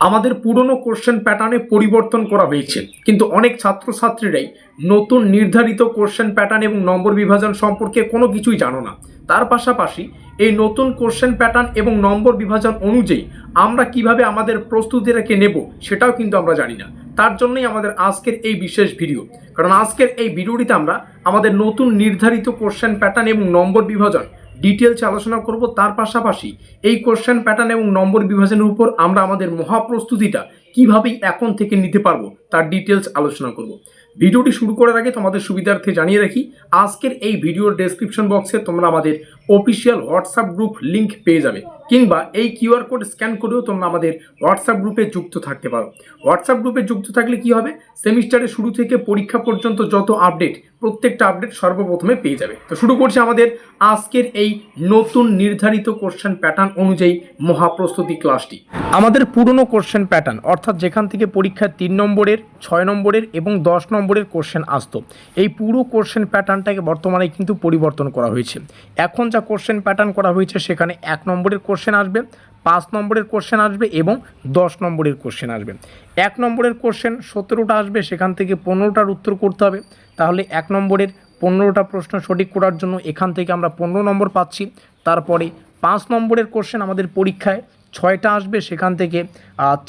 আমাদের পুরনো কোশ্চেন প্যাটার্নে পরিবর্তন করা হয়েছে, কিন্তু অনেক ছাত্রছাত্রীরাই নতুন নির্ধারিত কোশ্চেন প্যাটার্ন এবং নম্বর বিভাজন সম্পর্কে কোনো কিছুই জানো না। তার পাশাপাশি এই নতুন কোশ্চেন প্যাটার্ন এবং নম্বর বিভাজন অনুযায়ী আমরা কিভাবে আমাদের প্রস্তুতিটাকে নেব সেটাও কিন্তু আমরা জানি না। তার জন্যই আমাদের আজকের এই বিশেষ ভিডিও, কারণ আজকের এই ভিডিওটিতে আমরা আমাদের নতুন নির্ধারিত কোশ্চেন প্যাটার্ন এবং নম্বর বিভাজন ডিটেলস আলোচনা করব। তার পাশাপাশি এই কোশ্চেন প্যাটার্ন এবং নম্বর বিভাজনের উপর আমরা আমাদের মহাপ্রস্তুতিটা কিভাবে এখন থেকে নিতে পারবো তার ডিটেলস আলোচনা করব। ভিডিওটি শুরু করার আগে তোমাদের সুবিধার্থে জানিয়ে রাখি, আজকের এই ভিডিওর ডেসক্রিপশন বক্সে তোমরা আমাদের অফিসিয়াল হোয়াটসঅ্যাপ গ্রুপ লিঙ্ক পেয়ে যাবে, কিংবা এই কিউআর কোড স্ক্যান করেও তোমরা আমাদের হোয়াটসঅ্যাপ গ্রুপে যুক্ত থাকতে পারো। হোয়াটসঅ্যাপ গ্রুপে যুক্ত থাকলে কি হবে, সেমিস্টারের শুরু থেকে পরীক্ষা পর্যন্ত যত আপডেট, প্রত্যেকটা আপডেট সর্বপ্রথমে পেয়ে যাবে। তো শুরু করছি আমাদের আজকের এই নতুন নির্ধারিত কোশ্চেন প্যাটার্ন অনুযায়ী মহাপ্রস্তুতি ক্লাসটি। আমাদের পুরনো কোশ্চেন প্যাটার্ন, অর্থাৎ যেখান থেকে পরীক্ষায় 3 নম্বরের, 6 নম্বরের এবং 10 নম্বরের কোশ্চেন আসতো, এই পুরো কোশ্চেন প্যাটার্নটাকে বর্তমানে কিন্তু পরিবর্তন করা হয়েছে। এখন যা কোশ্চেন প্যাটার্ন করা হয়েছে সেখানে 1 নম্বরের কোশ্চেন আসবে, 5 নম্বরের কোশ্চেন আসবে এবং 10 নম্বরের কোশ্চেন আসবে। 1 নম্বরের কোশ্চেন 17টা আসবে, সেখান থেকে 15টার উত্তর করতে হবে। তাহলে 1 নম্বরের 15টা প্রশ্ন সঠিক করার জন্য এখান থেকে আমরা 15 নম্বর পাচ্ছি। তারপরে 5 নম্বরের কোশ্চেন আমাদের পরীক্ষায় 6টা আসবে, সেখান থেকে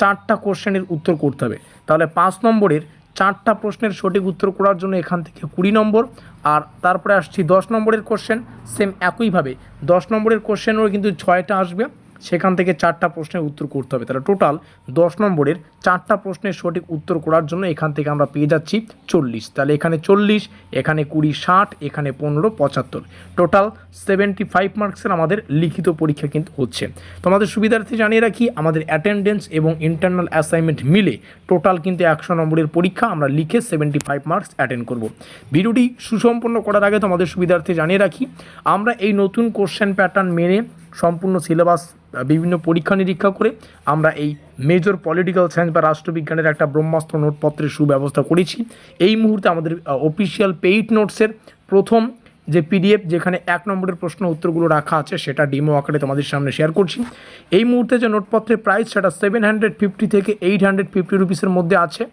4টা কোশ্চেনের উত্তর করতে হবে। তাহলে 5 নম্বরের 4টা প্রশ্নের সঠিক উত্তর করার জন্য এখান থেকে 20 নম্বর। আর তারপরে আসছি 10 নম্বরের কোশ্চেন, সেম একইভাবে 10 নম্বরের কোশ্চেনেরও কিন্তু 6টা আসবে, সেখান থেকে 4টা প্রশ্নের উত্তর করতে হবে। তাহলে টোটাল 10 নম্বরের 4টা প্রশ্নের সঠিক উত্তর করার জন্য এখান থেকে আমরা পেয়ে যাচ্ছি 40। তাহলে এখানে 40, এখানে 20, 60, এখানে 15, 75, টোটাল 75 মার্কসের আমাদের লিখিত পরীক্ষা কিন্তু হচ্ছে। তোমাদের সুবিধার্থে জানিয়ে রাখি, আমাদের অ্যাটেন্ডেন্স এবং ইন্টারনাল অ্যাসাইনমেন্ট মিলে টোটাল কিন্তু 100 নম্বরের পরীক্ষা আমরা লিখে 75 মার্কস অ্যাটেন্ড করব। ভিডিওটি সুসম্পন্ন করার আগে তোমাদের সুবিধার্থে জানিয়ে রাখি, আমরা এই নতুন কোশ্চেন প্যাটার্ন মেনে সম্পূর্ণ সিলেবাস বিভিন্ন পরীক্ষা নিরীক্ষা করে আমরা এই মেজর পলিটিক্যাল সায়েন্স বা রাষ্ট্রবিজ্ঞানের একটা ব্রহ্মাস্ত্র নোটপত্রের সুব্যবস্থা করেছি। এই মুহূর্তে আমাদের অফিসিয়াল পেইড নোটসের প্রথম যে পিডিএফ, যেখানে 1 নম্বরের প্রশ্ন উত্তরগুলো রাখা আছে, সেটা ডেমো আকারে তোমাদের সামনে শেয়ার করছি। এই মুহূর্তে যে নোটপত্রের প্রাইস সেটা 750 থেকে 850 রুপিসের মধ্যে আছে।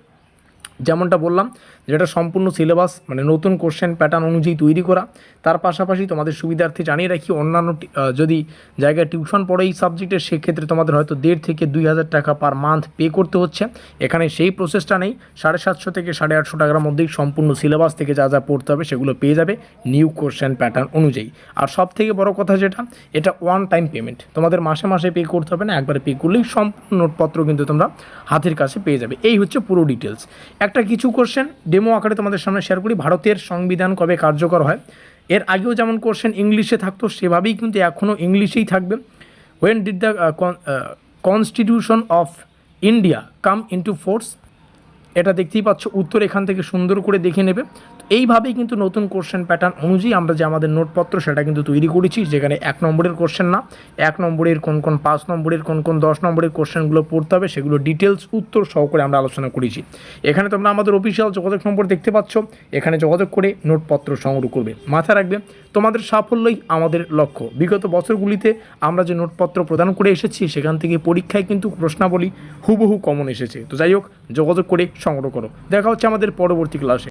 যেমনটা বললাম, যেটা সম্পূর্ণ সিলেবাস মানে নতুন কোশ্চেন প্যাটার্ন অনুযায়ী তৈরি করা। তার পাশাপাশি তোমাদের সুবিধার্থে জানিয়ে রাখি, অন্যান্য যদি জায়গায় টিউশন পড়ে এই সাবজেক্টের, সেক্ষেত্রে তোমাদের হয়তো 1.5 থেকে 2,000 টাকা পার মান্থ পে করতে হচ্ছে। এখানে সেই প্রসেসটা নেই, 750 থেকে 850 টাকার মধ্যেই সম্পূর্ণ সিলেবাস থেকে যা যা পড়তে হবে সেগুলো পেয়ে যাবে নিউ কোশ্চেন প্যাটার্ন অনুযায়ী। আর সব থেকে বড় কথা যেটা, এটা ওয়ান টাইম পেমেন্ট, তোমাদের মাসে মাসে পে করতে হবে না, একবারে পে করলেই সম্পূর্ণ নোটপত্র কিন্তু তোমরা হাতের কাছে পেয়ে যাবে। এই হচ্ছে পুরো ডিটেলস। একটা কিছু কোশ্চেন ডেমো আকারে তোমাদের সামনে শেয়ার করি। ভারতের সংবিধান কবে কার্যকর হয়? এর আগেও যেমন কোশ্চেন ইংলিশে থাকতো, সেভাবেই কিন্তু এখনও ইংলিশেই থাকবে। When did the constitution of India come into force? এটা দেখতেই পাচ্ছ, উত্তর এখান থেকে সুন্দর করে দেখে নেবে। এইভাবেই কিন্তু নতুন কোশ্চেন প্যাটার্ন অনুযায়ী আমরা যে আমাদের নোটপত্র সেটা কিন্তু তৈরি করেছি, যেখানে 1 নম্বরের কোশ্চেন না, 1 নম্বরের কোন 5 নম্বরের কোন 10 নম্বরের কোশ্চেনগুলো পড়তে হবে সেগুলো ডিটেলস উত্তর সহকারে আমরা আলোচনা করেছি। এখানে তোমরা আমাদের অফিসিয়াল যোগাযোগ নম্বর দেখতে পাচ্ছ, এখানে যোগাযোগ করে নোটপত্র সংগ্রহ করবে। মাথায় রাখবে, তোমাদের সাফল্যই আমাদের লক্ষ্য। বিগত বছরগুলিতে আমরা যে নোটপত্র প্রদান করে এসেছি, সেখান থেকে পরীক্ষায় কিন্তু প্রশ্নাবলী হুবহু কমন এসেছে। তো যাই হোক, যোগাযোগ করে সংগ্রহ করো। দেখা হচ্ছে আমাদের পরবর্তী ক্লাসে।